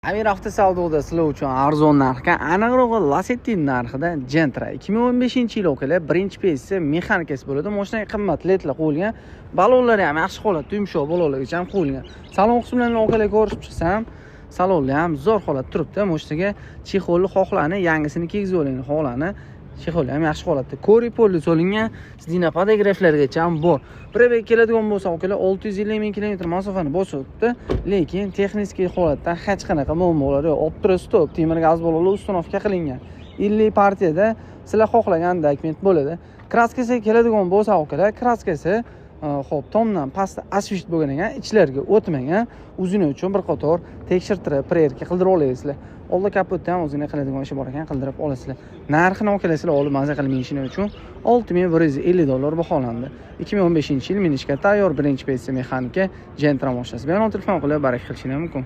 Amir avtosavdoda sizlar uchun arzon narxga, aniqrog'i Lacetti narxida Gentra 2015-yil o'qili birinchi pesi mexanikasi bo'ladi. Mashinaga qimmat ledlar qo'yilgan, balonlari ham yaxshi holatda, yumshoq balonlargacha ham qo'yilgan. Salon qismlarini o'qili ko'rib chiqsam, salonlar ham zo'r holatda turibdi. Mashinaga chexolli xohlarni, yangisini kiygizib oling, xohlarni chexolli ham yaxshi holatda. Kori polli solingan, Zdina podograflargacha ham bor. Prebeg keladigan bo'lsa, o'qili 650 ming kilometr masofani bosibdi, lekin texnik holatdan hech qanaqa muammolar yo'q. Optra stop, temir gaz balonlar ustunovka qilingan. 50 partiyada sizlar xohlagan dokument bo'ladi. Kraskasi keladigan bo'lsa, o'qili kraskasi xo'p, tomdan pastda asfalt bo'lgan ekan, ichlarga o'tmagan. O'zini uchun bir qator tekshirtirib, prerka qildirib olasizlar. Oldi kapotda ham o'zini qiladigan ishi bor ekan, qildirib olasizlar. Narxini o'qilasizlar, olib maza qilib minishini uchun $6150 baholandi. 2015-yil minishga tayyor birinchi pesi mexanika Gentra mashinasi. Bemalol telefon qilib barak qilishingiz mumkin.